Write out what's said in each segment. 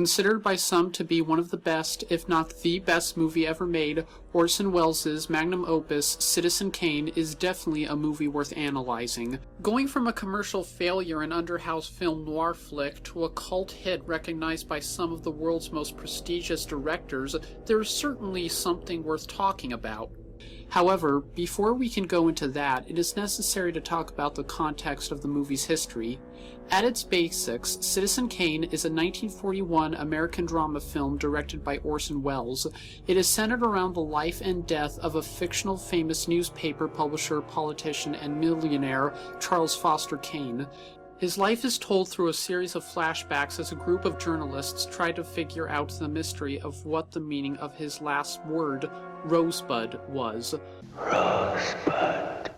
Considered by some to be one of the best, if not the best movie ever made, Orson Welles' magnum opus, Citizen Kane, is definitely a movie worth analyzing. Going from a commercial failure and underhouse film noir flick to a cult hit recognized by some of the world's most prestigious directors, there is certainly something worth talking about. However, before we can go into that, it is necessary to talk about the context of the movie's history. At its basics, Citizen Kane is a 1941 American drama film directed by Orson Welles. It is centered around the life and death of a fictional famous newspaper publisher, politician, and millionaire, Charles Foster Kane. His life is told through a series of flashbacks as a group of journalists try to figure out the mystery of what the meaning of his last word, Rosebud, was. Rosebud.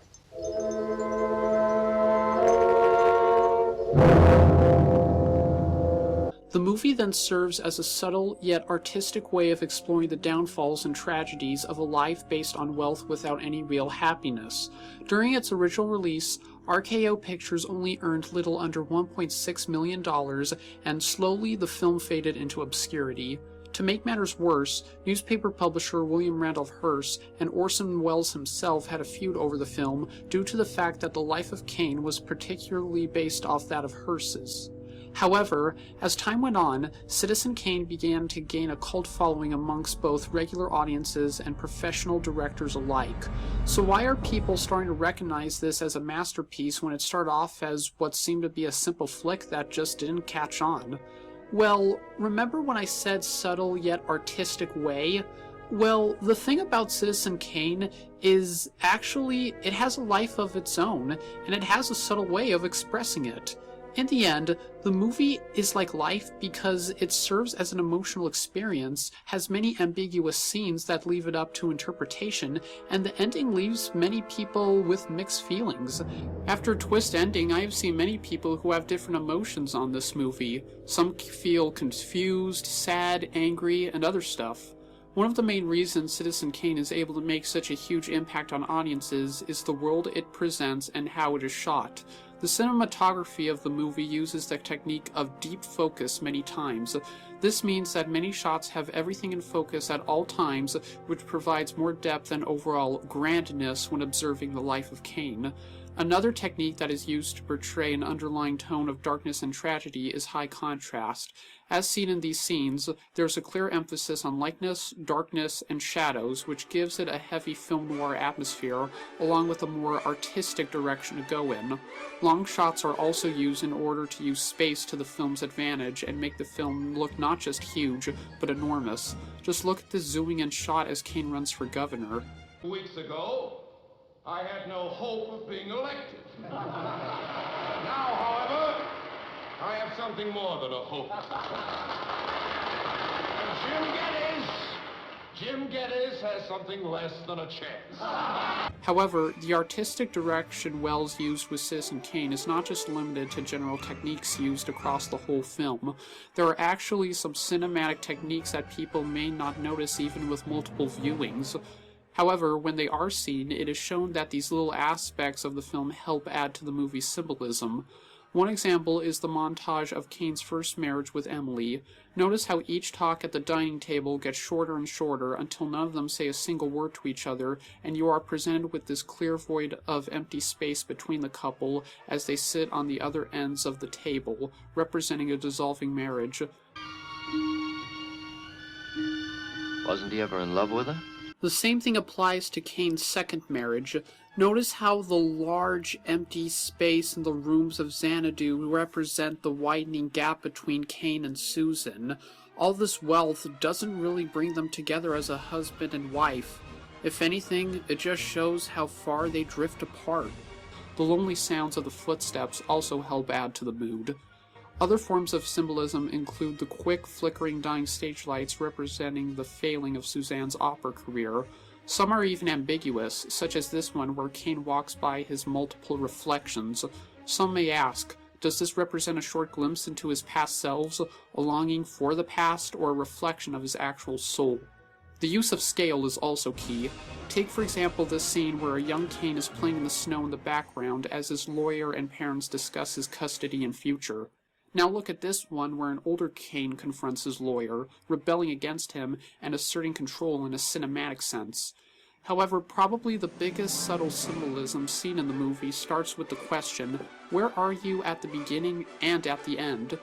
The movie then serves as a subtle yet artistic way of exploring the downfalls and tragedies of a life based on wealth without any real happiness. During its original release, RKO Pictures only earned little under $1.6 million, and slowly the film faded into obscurity. To make matters worse, newspaper publisher William Randolph Hearst and Orson Welles himself had a feud over the film due to the fact that the life of Kane was particularly based off that of Hearst's. However, as time went on, Citizen Kane began to gain a cult following amongst both regular audiences and professional directors alike. So why are people starting to recognize this as a masterpiece when it started off as what seemed to be a simple flick that just didn't catch on? Well, remember when I said subtle yet artistic way? Well, the thing about Citizen Kane is actually it has a life of its own, and it has a subtle way of expressing it. In the end, the movie is like life because it serves as an emotional experience, has many ambiguous scenes that leave it up to interpretation, and the ending leaves many people with mixed feelings. After a twist ending, I have seen many people who have different emotions on this movie. Some feel confused, sad, angry, and other stuff. One of the main reasons Citizen Kane is able to make such a huge impact on audiences is the world it presents and how it is shot. The cinematography of the movie uses the technique of deep focus many times. This means that many shots have everything in focus at all times, which provides more depth and overall grandness when observing the life of Kane. Another technique that is used to portray an underlying tone of darkness and tragedy is high contrast. As seen in these scenes, there is a clear emphasis on lightness, darkness, and shadows, which gives it a heavy film noir atmosphere, along with a more artistic direction to go in. Long shots are also used in order to use space to the film's advantage and make the film look not just huge, but enormous. Just look at the zooming in shot as Kane runs for governor. Weeks ago, I had no hope of being elected. Now, however, I have something more than a hope. Jim Geddes has something less than a chance. However, the artistic direction Welles used with Citizen Kane is not just limited to general techniques used across the whole film. There are actually some cinematic techniques that people may not notice even with multiple viewings. However, when they are seen, it is shown that these little aspects of the film help add to the movie's symbolism. One example is the montage of Kane's first marriage with Emily. Notice how each talk at the dining table gets shorter and shorter until none of them say a single word to each other, and you are presented with this clear void of empty space between the couple as they sit on the other ends of the table, representing a dissolving marriage. Wasn't he ever in love with her? The same thing applies to Kane's second marriage. Notice how the large, empty space in the rooms of Xanadu represent the widening gap between Kane and Susan. All this wealth doesn't really bring them together as a husband and wife. If anything, it just shows how far they drift apart. The lonely sounds of the footsteps also help add to the mood. Other forms of symbolism include the quick, flickering dying stage lights representing the failing of Suzanne's opera career. Some are even ambiguous, such as this one where Kane walks by his multiple reflections. Some may ask, does this represent a short glimpse into his past selves, a longing for the past, or a reflection of his actual soul? The use of scale is also key. Take for example this scene where a young Kane is playing in the snow in the background as his lawyer and parents discuss his custody and future. Now look at this one where an older Kane confronts his lawyer, rebelling against him and asserting control in a cinematic sense. However, probably the biggest subtle symbolism seen in the movie starts with the question, where are you at the beginning and at the end?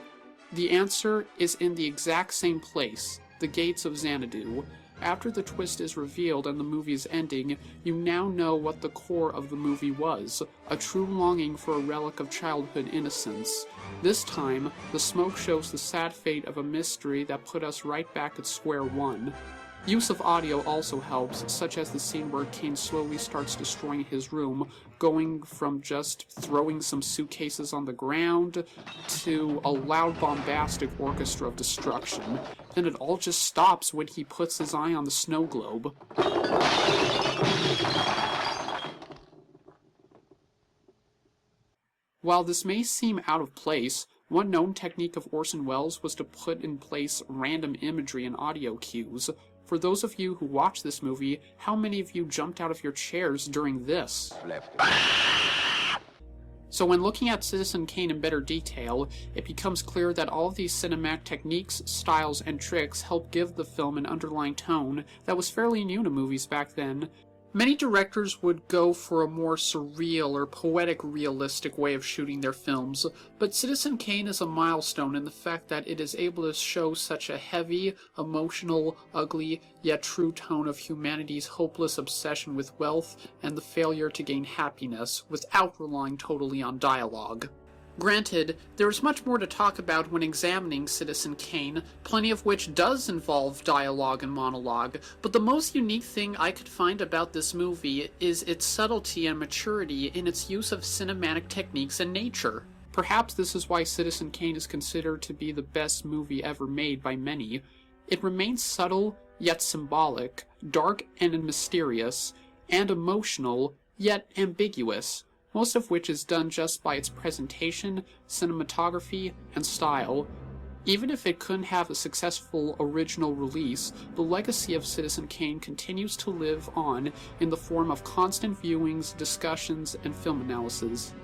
The answer is in the exact same place, the gates of Xanadu. After the twist is revealed and the movie's ending, you now know what the core of the movie was, a true longing for a relic of childhood innocence. This time, the smoke shows the sad fate of a mystery that put us right back at square one. Use of audio also helps, such as the scene where Kane slowly starts destroying his room, going from just throwing some suitcases on the ground to a loud bombastic orchestra of destruction. Then it all just stops when he puts his eye on the snow globe. While this may seem out of place, one known technique of Orson Welles was to put in place random imagery and audio cues. For those of you who watch this movie, how many of you jumped out of your chairs during this? So when looking at Citizen Kane in better detail, it becomes clear that all of these cinematic techniques, styles, and tricks help give the film an underlying tone that was fairly new to movies back then. Many directors would go for a more surreal or poetic realistic way of shooting their films, but Citizen Kane is a milestone in the fact that it is able to show such a heavy, emotional, ugly, yet true tone of humanity's hopeless obsession with wealth and the failure to gain happiness without relying totally on dialogue. Granted, there is much more to talk about when examining Citizen Kane, plenty of which does involve dialogue and monologue, but the most unique thing I could find about this movie is its subtlety and maturity in its use of cinematic techniques and nature. Perhaps this is why Citizen Kane is considered to be the best movie ever made by many. It remains subtle, yet symbolic, dark and mysterious, and emotional, yet ambiguous, most of which is done just by its presentation, cinematography, and style. Even if it couldn't have a successful original release, the legacy of Citizen Kane continues to live on in the form of constant viewings, discussions, and film analysis.